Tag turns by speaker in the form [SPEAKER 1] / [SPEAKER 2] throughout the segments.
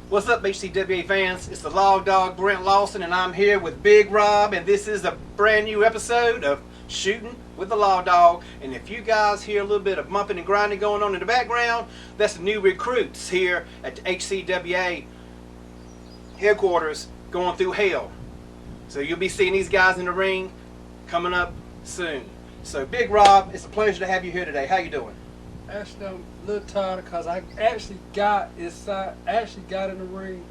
[SPEAKER 1] What's up, HCWA fans? It's the Lawdog, Brent Lawson, and I'm here with Big Rob, and this is a brand new episode of Shootin with the Lawdog. And if you guys hear a little bit of bumping and grinding going on in the background, that's the new recruits here at the HCWA headquarters going through hell. So you'll be seeing these guys in the ring coming up soon. So Big Rob, it's a pleasure to have you here today. How you doing?
[SPEAKER 2] Actually, I'm a little tired because I actually got inside, in the ring.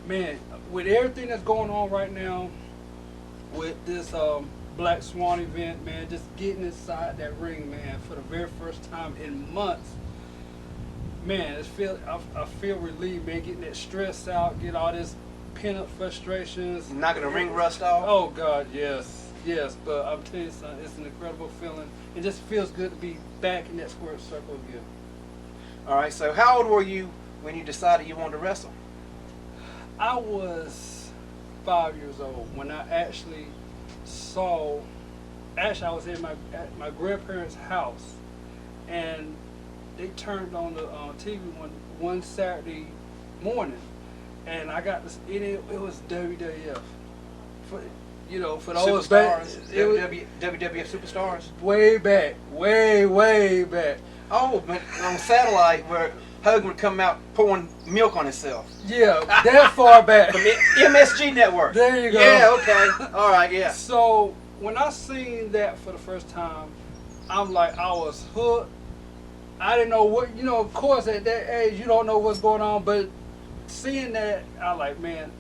[SPEAKER 2] Man, with everything that's going on right now, with this Black Swan event, man, just getting inside that ring, man, for the very first time in months. Man, I feel relieved, man, getting that stress out, get all this pent-up frustrations.
[SPEAKER 1] Knocking the ring rust off?
[SPEAKER 2] Oh, God, yes. Yes, but I'm telling you something, it's an incredible feeling. It just feels good to be back in that square circle again.
[SPEAKER 1] All right, so how old were you when you decided you wanted to wrestle?
[SPEAKER 2] I was 5 years old when I actually saw, I was at my grandparents' house, and they turned on the TV one Saturday morning, and I got this, it was WWF. For those
[SPEAKER 1] stars, WWF superstars,
[SPEAKER 2] way back.
[SPEAKER 1] Oh, man, on satellite where Hogan would come out pouring milk on himself.
[SPEAKER 2] Yeah, that far back.
[SPEAKER 1] From MSG Network.
[SPEAKER 2] There you go.
[SPEAKER 1] Yeah, okay, all right, yeah.
[SPEAKER 2] So when I seen that for the first time, I'm like, I was hooked. I didn't know what, of course at that age you don't know what's going on, but seeing that, I like, man,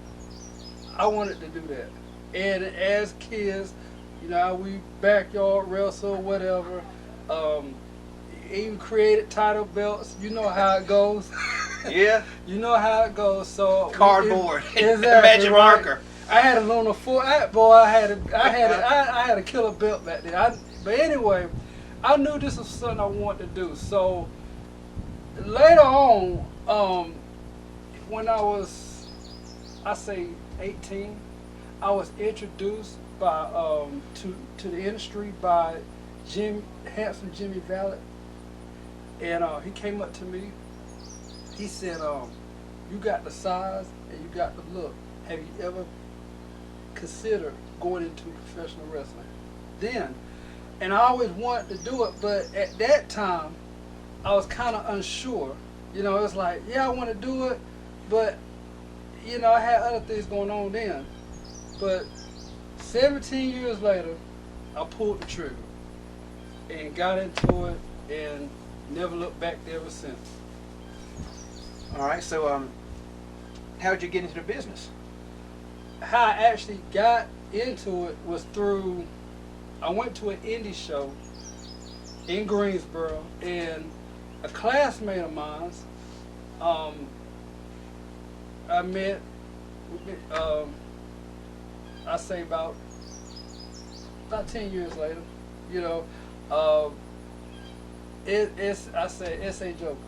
[SPEAKER 2] I wanted to do that. And as kids, we backyard wrestle, whatever. Even created title belts. You know how it goes.
[SPEAKER 1] Yeah.
[SPEAKER 2] You know how it goes. So
[SPEAKER 1] cardboard,
[SPEAKER 2] exactly,
[SPEAKER 1] magic marker.
[SPEAKER 2] I had a Luna 4. I had a killer belt back then. But anyway, I knew this was something I wanted to do. So later on, when I was, I say 18. I was introduced by to the industry by handsome Jimmy Vallet, and he came up to me. He said, "You got the size and you got the look. Have you ever considered going into professional wrestling?" Then, and I always wanted to do it, but at that time, I was kind of unsure. It's like, yeah, I want to do it, but I had other things going on then. But 17 years later, I pulled the trigger and got into it and never looked back ever since.
[SPEAKER 1] All right, so how did you get into the business?
[SPEAKER 2] How I actually got into it was through, I went to an indie show in Greensboro, and a classmate of mine, I met, I say about 10 years later, it's S.A. Joker.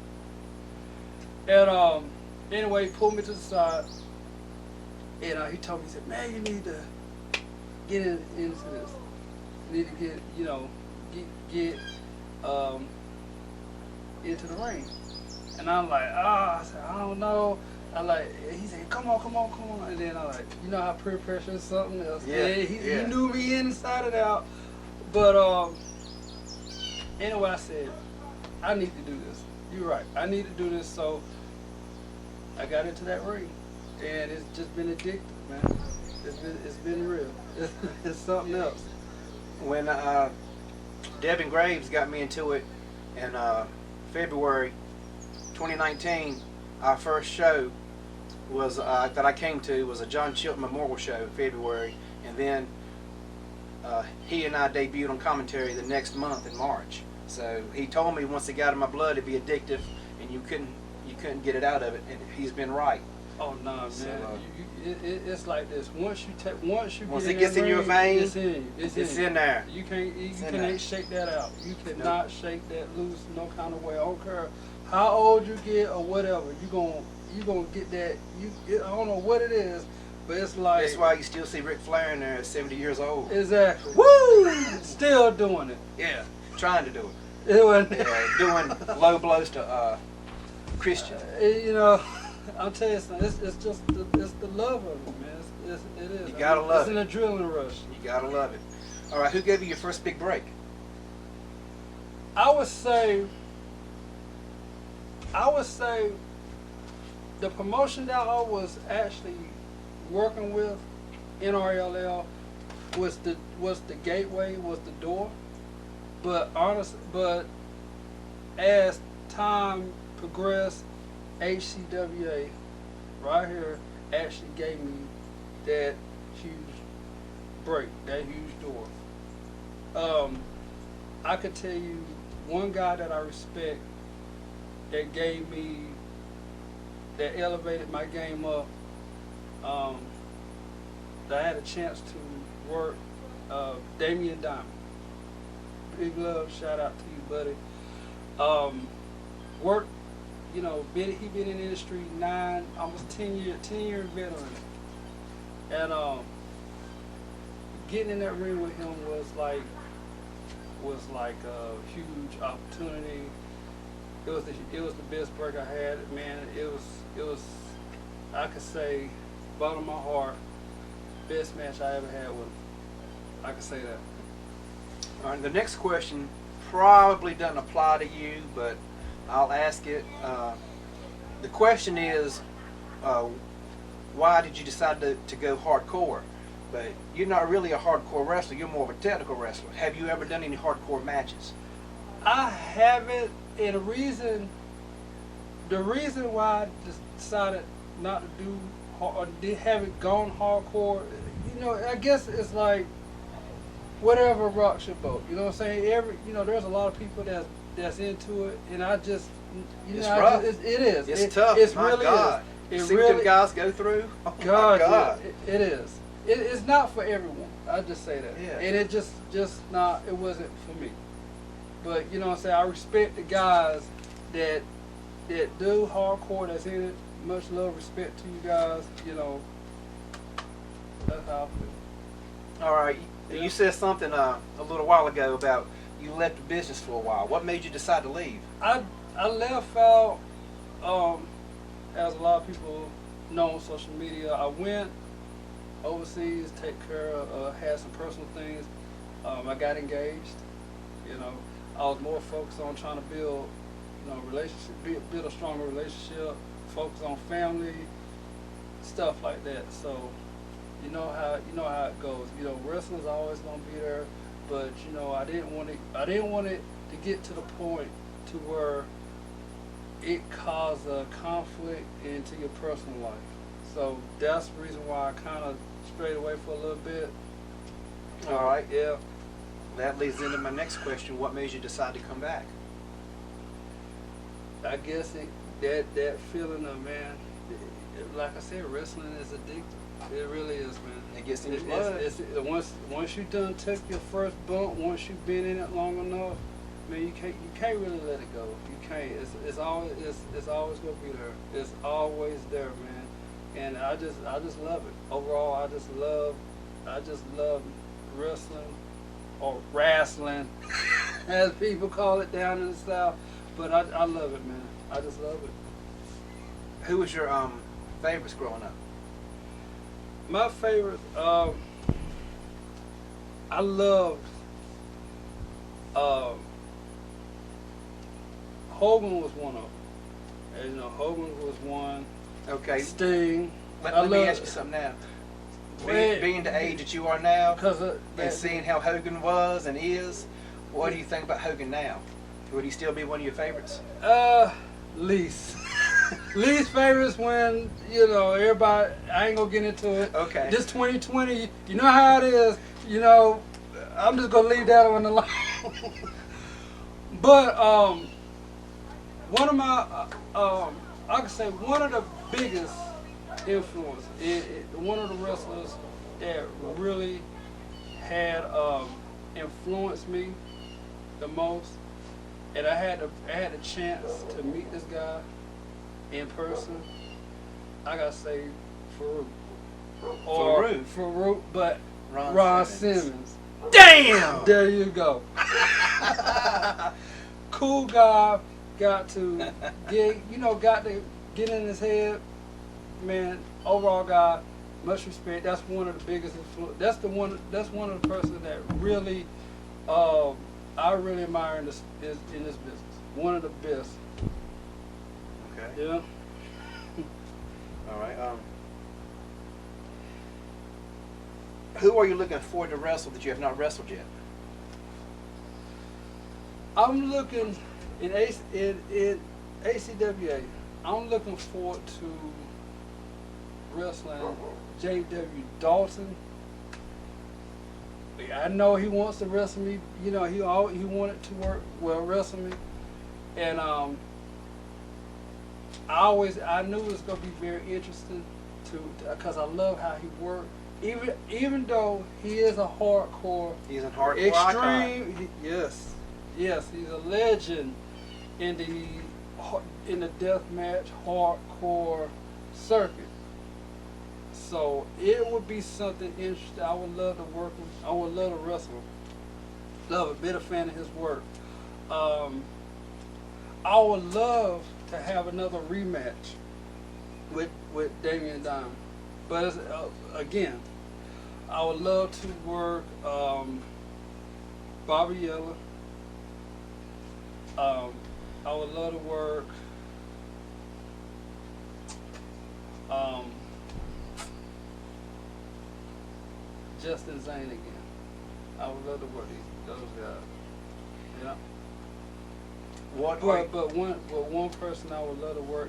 [SPEAKER 2] And anyway, he pulled me to the side, and he told me, he said, "Man, you need to get into this. You need to get into the ring." And I'm like, I said, "I don't know." He said, come on. And then how peer pressure is something else.
[SPEAKER 1] Yeah,
[SPEAKER 2] he knew me inside and out. But anyway, I said, I need to do this. You're right. I need to do this. So I got into that ring. And it's just been addictive, man. It's been real. It's something else.
[SPEAKER 1] When Devin Graves got me into it in February 2019, our first show was that I came to was a John Chilton Memorial Show in February, and then he and I debuted on commentary the next month in March. So he told me once it got in my blood it'd be addictive, and you couldn't get it out of it, and he's been right.
[SPEAKER 2] Oh no, man!
[SPEAKER 1] So,
[SPEAKER 2] it's like this. Once
[SPEAKER 1] it gets in your veins,
[SPEAKER 2] it's
[SPEAKER 1] in there.
[SPEAKER 2] You can't shake that out. You cannot shake that loose no kind of way. I don't care how old you get or whatever. You gonna get that. I don't know what it is, but it's like.
[SPEAKER 1] That's why you still see Ric Flair in there at 70 years old.
[SPEAKER 2] Exactly. Woo! Still doing it.
[SPEAKER 1] Yeah, trying to do it.
[SPEAKER 2] It wasn't.
[SPEAKER 1] Yeah, doing low blows to Christian.
[SPEAKER 2] I'll tell you something. It's just it's the love of it, man. It is.
[SPEAKER 1] You gotta love
[SPEAKER 2] it. It's an adrenaline rush.
[SPEAKER 1] You gotta love it. All right, who gave you your first big break?
[SPEAKER 2] I would say the promotion that I was actually working with, NRLL, was the gateway, was the door. But as time progressed, HCWA right here actually gave me that huge break, that huge door. I could tell you one guy that I respect that gave me, that elevated my game up, that I had a chance to work, Damian Diamond. Big love, shout out to you, buddy. Worked, he been in the industry almost 10 year veteran. And getting in that ring with him was like a huge opportunity. It was the best break I had, man. It was I could say, bottom of my heart, best match I ever had with him. I could say that.
[SPEAKER 1] All right, the next question probably doesn't apply to you, but I'll ask it. The question is, why did you decide to go hardcore? But you're not really a hardcore wrestler. You're more of a technical wrestler. Have you ever done any hardcore matches?
[SPEAKER 2] I haven't, and the reason why I decided not to do or haven't gone hardcore, I guess it's like whatever rocks your boat. You know what I'm saying? There's a lot of people that's into it, and I just,
[SPEAKER 1] it's rough.
[SPEAKER 2] It is.
[SPEAKER 1] It's tough.
[SPEAKER 2] It
[SPEAKER 1] my
[SPEAKER 2] really
[SPEAKER 1] God.
[SPEAKER 2] is.
[SPEAKER 1] You see what them guys go through? Oh
[SPEAKER 2] God,
[SPEAKER 1] my God.
[SPEAKER 2] yeah, it is. It's not for everyone. I just say that.
[SPEAKER 1] Yeah.
[SPEAKER 2] And it just not. It wasn't for me. But you know what I'm saying? I respect the guys that do hardcore. That's in it. Much love, respect to you guys. That's how I feel.
[SPEAKER 1] All right.
[SPEAKER 2] Yeah.
[SPEAKER 1] You said something a little while ago about you left the business for a while. What made you decide to leave?
[SPEAKER 2] I left out, as a lot of people know on social media. I went overseas, take care of, had some personal things. I got engaged. I was more focused on trying to build, relationship, build a stronger relationship, focus on family, stuff like that. So, you know how it goes. Wrestling's always gonna be there, but I didn't want it to get to the point to where it caused a conflict into your personal life. So that's the reason why I kind of strayed away for a little bit.
[SPEAKER 1] All right.
[SPEAKER 2] Yeah.
[SPEAKER 1] That leads into my next question. What made you decide to come back?
[SPEAKER 2] I guess that feeling of, man, like I said, wrestling is addictive. It really is, man.
[SPEAKER 1] It gets in your blood.
[SPEAKER 2] Once you done took your first bump, once you've been in it long enough, man, you can't really let it go. You can't. It's always gonna be there. It's always there, man. And I just love it. Overall, I just love wrestling, or wrestling, as people call it down in the South. But I love it, man. I just love it.
[SPEAKER 1] Who was your favorites growing up?
[SPEAKER 2] My favorite, I loved Hogan was one of them. And, Hogan was one.
[SPEAKER 1] Okay.
[SPEAKER 2] Sting.
[SPEAKER 1] Let me ask you something now. Being the age that you are now, and seeing how Hogan was and is, what do you think about Hogan now? Would he still be one of your favorites?
[SPEAKER 2] Least. Least favorites when, everybody, I ain't gonna get into it.
[SPEAKER 1] Okay.
[SPEAKER 2] This 2020, you know how it is, I'm just gonna leave that one alone. But, one of my, I could say one of the biggest influence, one of the wrestlers that really had influenced me the most, and I had a chance to meet this guy in person. I gotta say Farouk. Farouk, but Ron Simmons.
[SPEAKER 1] Damn!
[SPEAKER 2] There you go. Cool guy. Got to get in his head, man, overall guy, much respect. That's one of the biggest influence. That's one of the persons that really, I really admire in this business. One of the best.
[SPEAKER 1] Okay.
[SPEAKER 2] Yeah.
[SPEAKER 1] All right. Who are you looking forward to wrestle that you have not wrestled yet?
[SPEAKER 2] I'm looking in ACWA. I'm looking forward to wrestling J.W. Dalton. I know he wants to wrestle me. You know, he wanted to wrestle me, and I knew it was gonna be very interesting because I love how he worked. Even though he is a hardcore,
[SPEAKER 1] He's a hardcore icon.
[SPEAKER 2] Yes, he's a legend in the deathmatch hardcore circuit. So it would be something interesting. I would love to work with. I would love to wrestle him. Love it. Been a fan of his work. I would love to have another rematch with Damian Diamond. But it's, again, I would love to work Bobby Yeller. I would love to work Justin Zane again. I would love to work those guys. You know. But one person I would love to work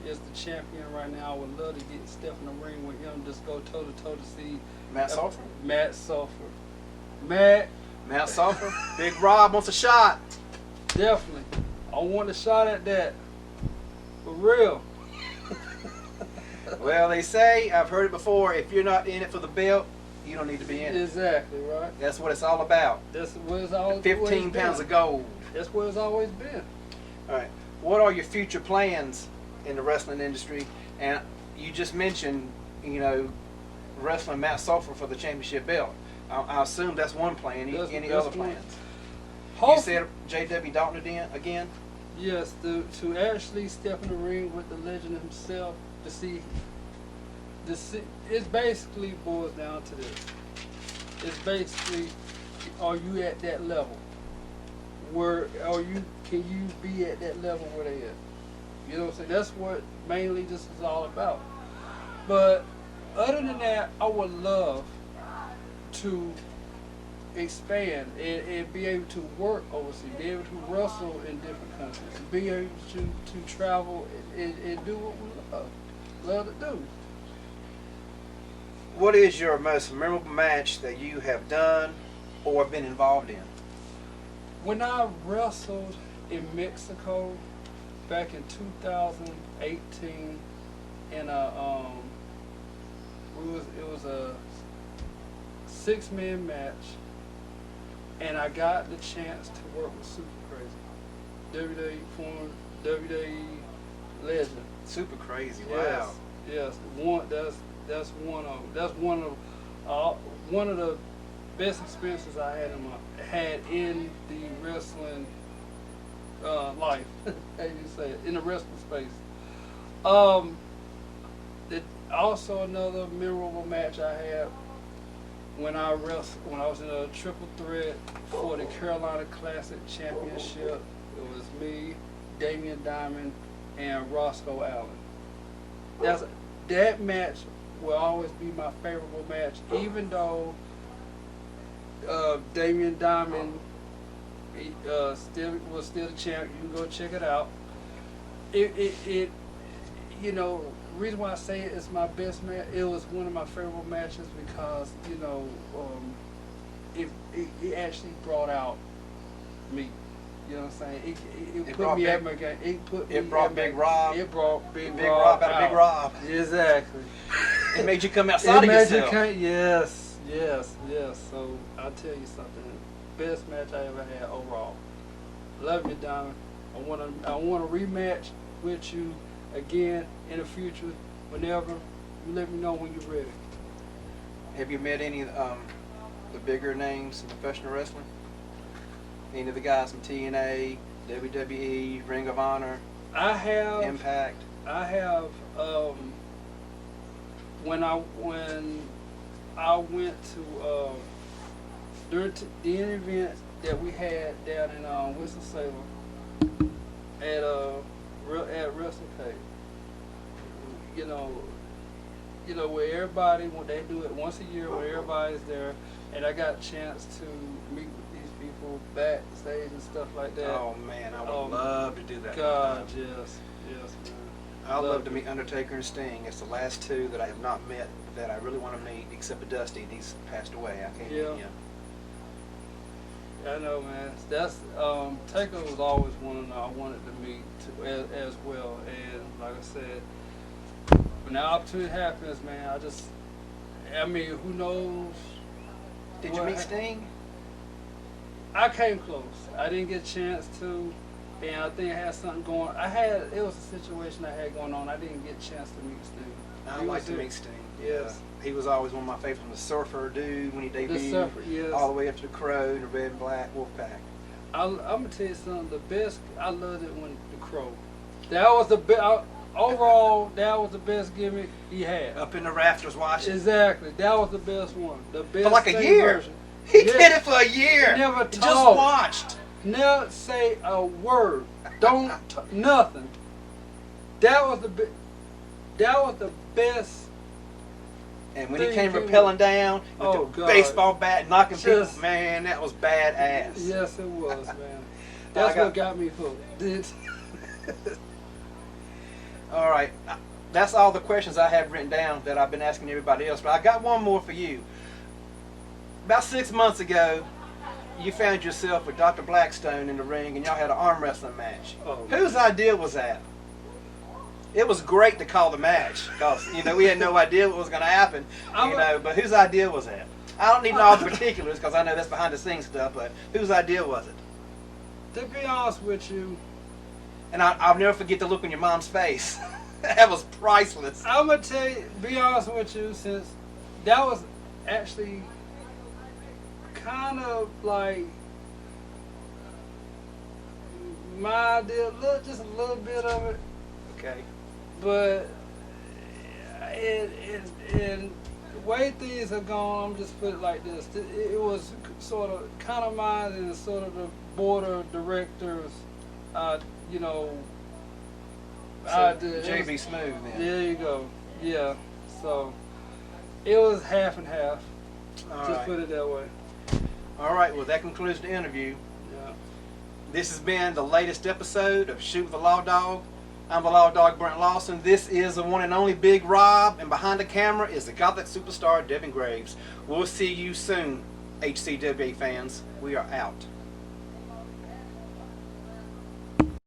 [SPEAKER 2] is the champion right now. I would love to step in the ring with him, just go toe to toe to see
[SPEAKER 1] Matt Sulphur.
[SPEAKER 2] Matt Sulphur. Matt
[SPEAKER 1] Sulphur. Big Rob wants a shot.
[SPEAKER 2] Definitely. I want a shot at that. For real.
[SPEAKER 1] Well, they say, I've heard it before, if you're not in it for the belt, you don't need to be in it.
[SPEAKER 2] Exactly, right.
[SPEAKER 1] That's what it's all about.
[SPEAKER 2] That's what it's all
[SPEAKER 1] 15 pounds of gold.
[SPEAKER 2] That's what it's always been.
[SPEAKER 1] All right. What are your future plans in the wrestling industry? And you just mentioned, wrestling Matt Sulphur for the championship belt. I assume that's one plan. Any other plans? You said J.W. Dalton again?
[SPEAKER 2] Yes, to actually step in the ring with the legend himself to see. It basically boils down to this. It's basically, are you at that level? Can you be at that level where they at? You know what I'm saying? That's what mainly this is all about. But other than that, I would love to expand and be able to work overseas, be able to wrestle in different countries, be able to travel and do what we love to do.
[SPEAKER 1] What is your most memorable match that you have done or been involved in?
[SPEAKER 2] When I wrestled in Mexico back in 2018, in it was a 6-man match, and I got the chance to work with Super Crazy, former WWE legend.
[SPEAKER 1] Super Crazy, wow.
[SPEAKER 2] Yes, that's one of the best experiences I had in the wrestling life. How you say it, in the wrestling space. Also another memorable match I had when I was in a triple threat for the Carolina Classic Championship. It was me, Damian Diamond, and Roscoe Allen. That match will always be my favorable match, even though Damian Diamond was still the champ. You can go check it out. Reason why I say it's my best match, it was one of my favorable matches because, it actually brought out me. You know what I'm saying? It put me at my game.
[SPEAKER 1] It brought Big Rob.
[SPEAKER 2] It brought Big
[SPEAKER 1] Rob out of Big Rob.
[SPEAKER 2] Exactly.
[SPEAKER 1] It made you come outside of yourself.
[SPEAKER 2] Yes. So I'll tell you something. Best match I ever had overall. Love you, Diamond. I want a rematch with you again in the future. Whenever you let me know when you're ready.
[SPEAKER 1] Have you met any of the bigger names in professional wrestling? Any of the guys from TNA, WWE, Ring of Honor?
[SPEAKER 2] I have
[SPEAKER 1] Impact.
[SPEAKER 2] I have when I went to during the event that we had down in Winston-Salem at WrestleCade, you know where everybody, when they do it once a year, where everybody's there, and I got a chance to meet with these people backstage and stuff like that.
[SPEAKER 1] Oh man, I would love to do that.
[SPEAKER 2] God, yes, man.
[SPEAKER 1] I'd love to meet Undertaker and Sting. It's the last two that I have not met that I really want to meet, except for Dusty. He's passed away. I can't meet him.
[SPEAKER 2] I know, man. That's Taker was always one I wanted to meet as well. And like I said, when that opportunity happens, man, I mean, who knows?
[SPEAKER 1] Did you meet Sting?
[SPEAKER 2] I came close. I didn't get a chance to, and I think I had something going. It was a situation I had going on. I didn't get a chance to meet Sting.
[SPEAKER 1] I'd like to meet Sting.
[SPEAKER 2] Yes.
[SPEAKER 1] He was always one of my favorites, from the Surfer dude when he debuted,
[SPEAKER 2] The Surfer, yes.
[SPEAKER 1] all the way up to the Crow and the Red and Black Wolfpack.
[SPEAKER 2] I'm gonna tell you something. The best, I loved it when the Crow. That was the best. Overall, that was the best gimmick he had.
[SPEAKER 1] Up in the rafters watching.
[SPEAKER 2] Exactly. That was the best one. The best.
[SPEAKER 1] For like a year.
[SPEAKER 2] Version.
[SPEAKER 1] He did it for a year.
[SPEAKER 2] Never
[SPEAKER 1] Just
[SPEAKER 2] talked.
[SPEAKER 1] watched.
[SPEAKER 2] Never say a word. Don't nothing. That was the best.
[SPEAKER 1] And when he came rappelling down with the baseball bat, knocking people, man, that was badass.
[SPEAKER 2] Yes, it was, man. That's what got me hooked.
[SPEAKER 1] All right, that's all the questions I have written down that I've been asking everybody else. But I got one more for you. About 6 months ago, you found yourself with Dr. Blackstone in the ring, and y'all had an arm wrestling match.
[SPEAKER 2] Oh,
[SPEAKER 1] whose idea was that? It was great to call the match because we had no idea what was going to happen. But whose idea was that? I don't need to know all the particulars because I know that's behind the scenes stuff. But whose idea was it?
[SPEAKER 2] To be honest with you,
[SPEAKER 1] and I'll never forget the look on your mom's face. That was priceless.
[SPEAKER 2] I'm gonna tell you, be honest with you, since that was actually kind of like my idea, just a little bit of it.
[SPEAKER 1] Okay.
[SPEAKER 2] But in the way things have gone, I'm just put it like this. It was sort of kind of mine and sort of the board of directors,
[SPEAKER 1] JB Smooth then.
[SPEAKER 2] There you go. Yeah. So it was half and half. Just put it that way.
[SPEAKER 1] All right. Well, that concludes the interview.
[SPEAKER 2] Yeah.
[SPEAKER 1] This has been the latest episode of Shoot with the Lawdog. I'm the Lawdog, Brent Lawson. This is the one and only Big Rob, and behind the camera is the Gothic superstar Devin Graves. We'll see you soon, HCWA fans. We are out.